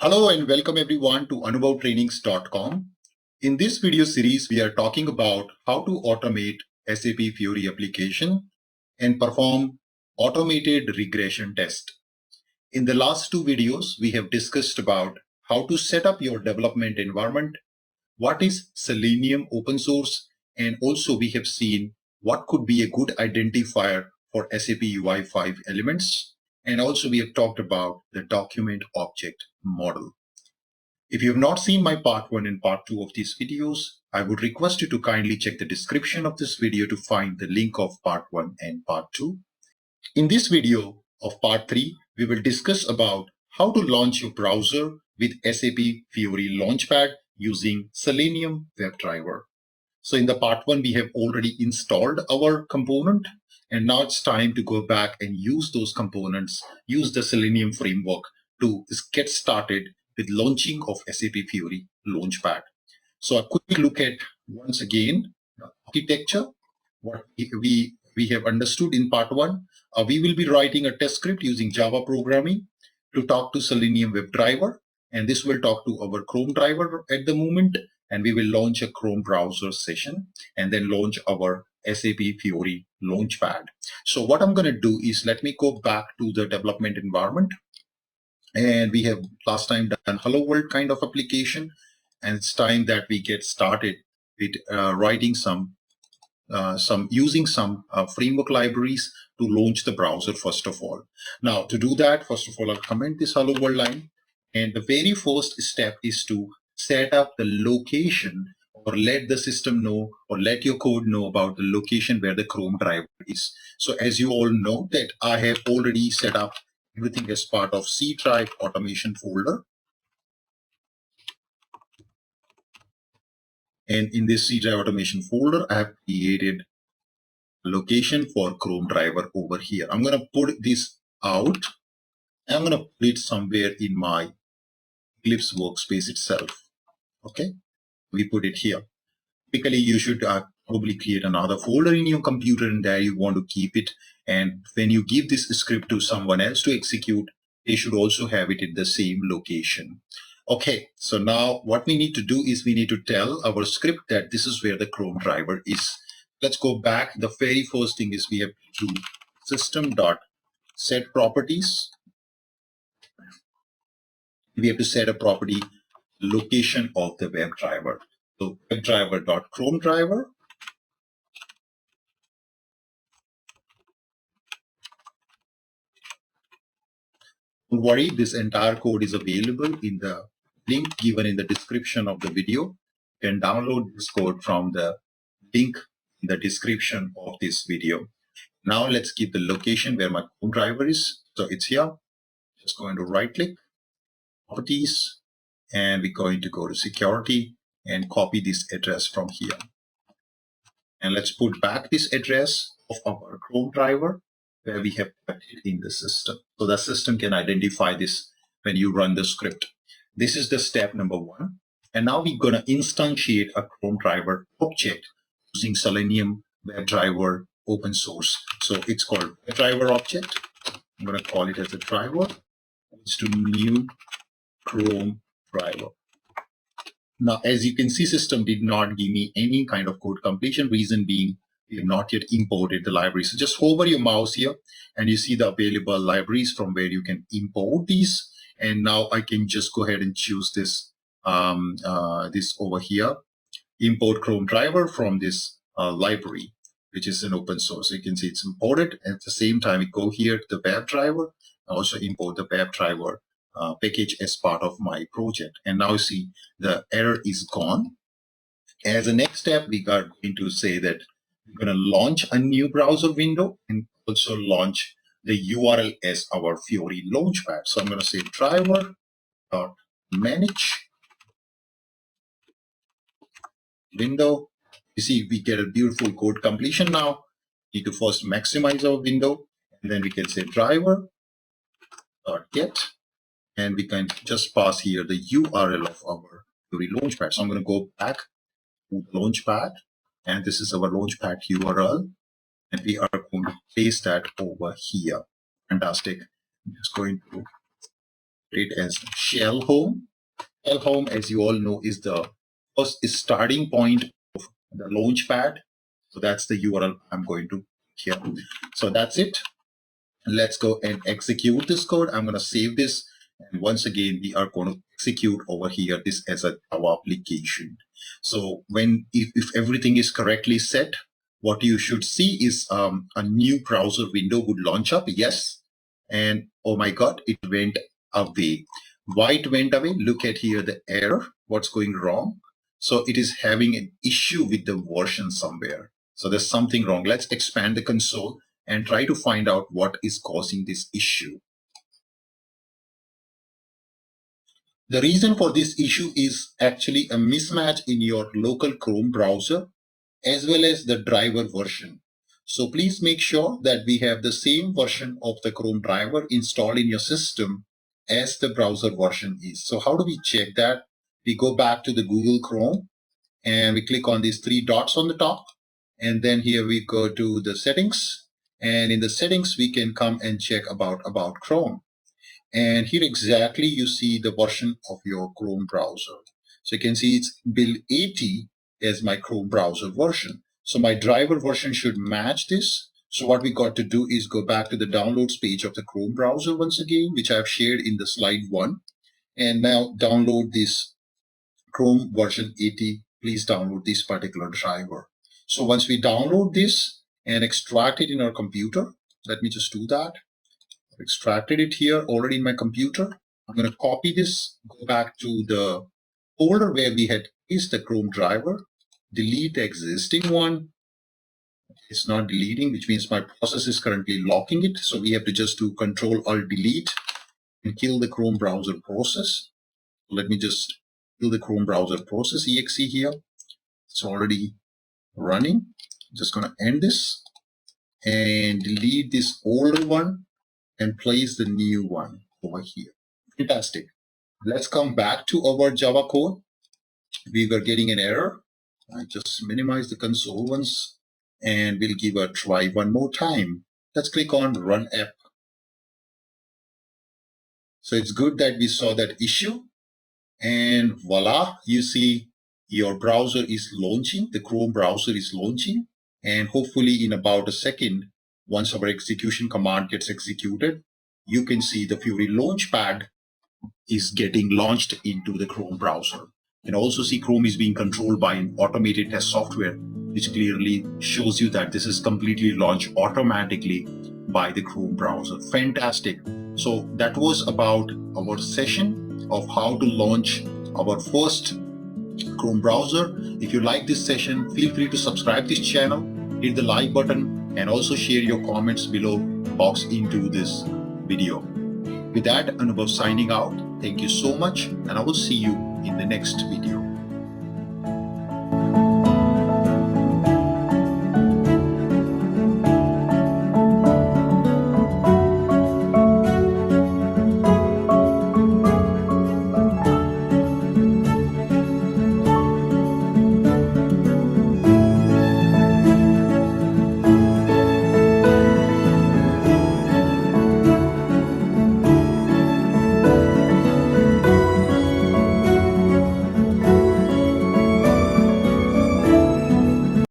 Hello and welcome everyone to anubhavtrainings.com. In this video series, we are talking about how to automate SAP Fiori application and perform automated regression test. In the last two videos, we have discussed about how to set up your development environment, what is Selenium open source, and also we have seen what could be a good identifier for SAP UI5 elements. And also we have talked about the document object model. If you have not seen my part 1 and part 2 of these videos, I would request you to kindly check the description of this video to find the link of part 1 and part 2. In this video of part 3, we will discuss about how to launch your browser with SAP Fiori Launchpad using Selenium Webdriver. So in the part 1, we have already installed our component, and now it's time to go back and use those components, use the Selenium framework to get started with launching of SAP Fiori Launchpad. So a quick look at once again the architecture, what we have understood in part 1. We will be writing a test script using Java programming to talk to Selenium WebDriver, and this will talk to our Chrome driver at the moment, and we will launch a Chrome browser session and then launch our SAP Fiori Launchpad. So what I'm going to do is let me go back to the development environment. And we have last time done Hello World kind of application, and it's time that we get started with writing using some framework libraries to launch the browser first of all. Now to do that, first of all, I'll comment this Hello World line, and the very first step is to set up the location or let the system know or let your code know about the location where the Chrome driver is. So as you all know that I have already set up everything as part of C drive automation folder. And in this C drive automation folder, I have created a location for Chrome driver over here. I'm going to put this out. And I'm going to put it somewhere in my Eclipse workspace itself. Okay, we put it here. Typically, you should probably create another folder in your computer, and there you want to keep it. And when you give this script to someone else to execute, they should also have it in the same location. Okay, so now what we need to do is we need to tell our script that this is where the Chrome driver is. Let's go back. The very first thing is we have to do system.set properties. We have to set a property location of the WebDriver. So WebDriver.Chrome driver. Don't worry, this entire code is available in the link given in the description of the video. You can download this code from the link in the description of this video. Now let's give the location where my Chrome driver is. So it's here. Just going to right click, properties, and we're going to go to security and copy this address from here. And let's put back this address of our Chrome driver where we have kept it in the system. So the system can identify this when you run the script. This is the step number 1. And now we're going to instantiate a Chrome driver object using Selenium WebDriver open source. So it's called WebDriver object. I'm going to call it as a driver. It's to new Chrome driver. Now, as you can see, system did not give me any kind of code completion, reason being we have not yet imported the library. So just hover your mouse here and you see the available libraries from where you can import these. And now I can just go ahead and choose this, this over here, import Chrome driver from this library, which is an open source. So you can see it's imported. At the same time, we go here to the WebDriver, also import the WebDriver package as part of my project. And now you see the error is gone. As a next step, we are going to say that we're going to launch a new browser window and also launch the URL as our Fiori Launchpad. So I'm going to say driver.manage window. You see, we get a beautiful code completion now. Need to first maximize our window, and then we can say driver.get, and we can just pass here the URL of our Fiori Launchpad. So I'm going to go back to Launchpad, and this is our Launchpad URL, and we are going to paste that over here. Fantastic. I'm just going to it as shell home. Shell home, as you all know, is the first starting point of the Launchpad. So that's the URL I'm going to here. So that's it. Let's go and execute this code. I'm going to save this. And once again, we are going to execute over here this as a Java application. So if everything is correctly set, what you should see is a new browser window would launch up. Yes. And oh my God, it went away. Why it went away? Look at here, the error, what's going wrong. So it is having an issue with the version somewhere. So there's something wrong. Let's expand the console and try to find out what is causing this issue. The reason for this issue is actually a mismatch in your local Chrome browser as well as the driver version. So please make sure that we have the same version of the Chrome driver installed in your system as the browser version is. So how do we check that? We go back to the Google Chrome and we click on these three dots on the top. And then here we go to the settings. And in the settings, we can come and check about Chrome. And here exactly you see the version of your Chrome browser. So you can see it's build 80 as my Chrome browser version. So my driver version should match this. So what we got to do is go back to the downloads page of the Chrome browser once again, which I've shared in the slide 1. And now download this Chrome version 80. Please download this particular driver. So once we download this and extract it in our computer, let me just do that. I've extracted it here already in my computer. I'm going to copy this, go back to the folder where we had placed the Chrome driver, delete the existing one. It's not deleting, which means my process is currently locking it. So we have to just do Control-Alt-Delete and kill the Chrome browser process. Let me just kill the Chrome browser process exe here. It's already running. I'm just going to end this and delete this older one and place the new one over here. Fantastic. Let's come back to our Java code. We were getting an error. I just minimize the console once and we'll give a try one more time. Let's click on Run App. So it's good that we saw that issue. And voila, you see your browser is launching. The Chrome browser is launching. And hopefully in about a second, once our execution command gets executed, you can see the Fiori Launchpad is getting launched into the Chrome browser. You can also see Chrome is being controlled by an automated test software, which clearly shows you that this is completely launched automatically by the Chrome browser. Fantastic. So that was about our session of how to launch our first Chrome browser. If you like this session, feel free to subscribe this channel, hit the like button, and also share your comments below box into this video. With that, Anubhav signing out. Thank you so much, and I will see you in the next video.